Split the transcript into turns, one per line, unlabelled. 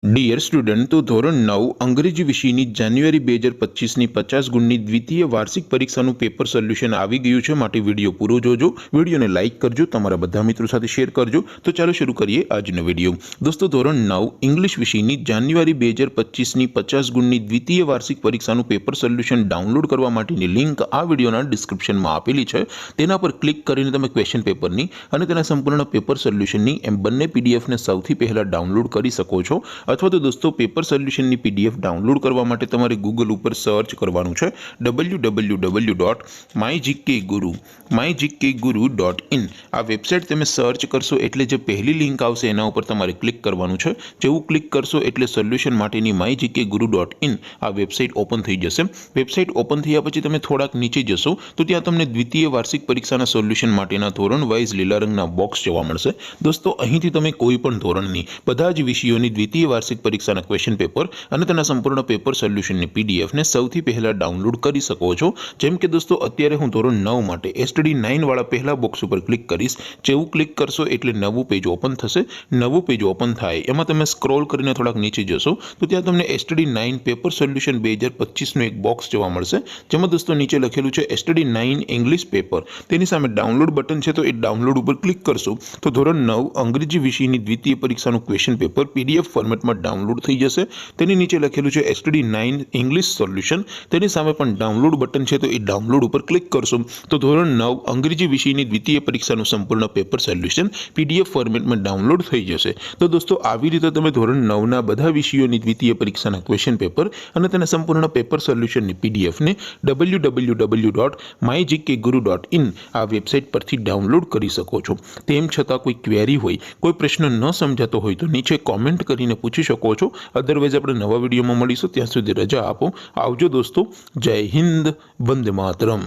Dear student, તો ધોરણ 9 અંગ્રેજી વિષયની જાન્યુઆરી 2025ની 50 ગુણની દ્વિતીય વાર્ષિક પરીક્ષાનું પેપર સોલ્યુશન આવી ગયું છે। માટે વિડીયો પૂરો જોજો, વિડીયોને લાઇક કરજો, તમારા બધા મિત્રો સાથે શેર કરજો। તો ચાલો શરૂ કરીએ આજનો વિડીયો। દોસ્તો, ધોરણ 9 ઇંગ્લિશ વિષયની જાન્યુઆરી 2025ની 50 ગુણની દ્વિતીય વાર્ષિક પરીક્ષાનું પેપર સોલ્યુશન ડાઉનલોડ કરવા માટેની લિંક આ વિડીયોના ડિસ્ક્રિપ્શનમાં આપેલી છે। તેના પર ક્લિક કરીને તમે ક્વેશ્ચન પેપરની અને તેના સંપૂર્ણ પેપર સોલ્યુશનની એમ બંને પીડીએફને સૌથી પહેલાં ડાઉનલોડ કરી શકો છો। अथवा तो दोस्तों पेपर सोल्यूशन पीडीएफ डाउनलॉड करवा माटे तमारे गूगल पर सर्च करवानुं छे www.mygkguru.in। आ वेबसाइट तमे सर्च करशो एटले जे पहली लिंक आवशे एना उपर तमारे क्लिक करवानुं छे। जेवुं क्लिक करशो एटले सोल्यूशन माटेनी mygkguru.in आ वेबसाइट ओपन थई जशे। वेबसाइट ओपन थया पछी तमे थोड़ाक नीचे जशो तो त्यां तमने द्वितीय वार्षिक परीक्षाना सोल्यूशन माटेना धोरण वाइज लीला रंगना बॉक्स जोवा मळशे। दोस्तों, અહીંથી તમે કોઈ પણ ધોરણની બધા જ વિષયોની દ્વિતીય વાર્ષિક પરીક્ષાના ક્વેશ્ચન પેપર અને તેના સંપૂર્ણ પેપર સોલ્યુશનની પીડીએફ ને સૌથી પહેલા ડાઉનલોડ કરી શકો છો। જેમ કે દોસ્તો, અત્યારે હું ધોરણ 9 માટે એસટીડી 9 વાળા પહેલા બોક્સ ઉપર ક્લિક કરીશ। જેવું ક્લિક કરશો એટલે નવું પેજ ઓપન થશે। નવું પેજ ઓપન થાય એમાં તમે સ્ક્રોલ કરીને થોડાક નીચે જશો તો ત્યાં તમને એસટીડી 9 પેપર સોલ્યુશન 2025 નું એક બોક્સ જોવા મળશે। જેમાં દોસ્તો નીચે લખેલું છે એસટીડી 9 ઇંગ્લિશ પેપર। તેની સામે ડાઉનલોડ બટન છે, તો એ ડાઉનલોડ ઉપર ક્લિક કરશો તો ધોરણ 9 અંગ્રેજી વિષયની દ્વિતીય પરીક્ષાનું ક્વેશ્ચન પેપર પીડીએફ ફોર્મેટમાં डाउनलॉड थी जैसे। तेनी नीचे लखेलू है एसटीडी 9 इंग्लिश सोल्यूशन। तेनी सामे पण डाउनलॉड बटन है, तो ये डाउनलॉड पर क्लिक करशो तो धोरण 9 अंग्रेजी विषयनी द्वितीय परीक्षाનું संपूर्ण पेपर सोल्यूशन पीडीएफ फॉर्मेट में डाउनलॉड थई जशे। तो दोस्तों, આવી રીતે તમે ધોરણ 9 ના બધા વિષયોની દ્વિતીય પરીક્ષાના ક્વેશ્ચન પેપર અને તેના સંપૂર્ણ પેપર સોલ્યુશનની પીડીએફ ને www.mygkguru.in આ વેબસાઇટ પરથી ડાઉનલોડ કરી શકો છો। તેમ છતાં કોઈ ક્વેરી હોય, કોઈ પ્રશ્ન ન સમજાતો હોય તો નીચે કોમેન્ટ કરીને પૂછી શકો છો। अदरवाइज આપણે નવા વિડીયોમાં મળીશું। ત્યાં સુધી રજા આપો। આવજો દોસ્તો। જય હિન્દ, વંદે માતરમ।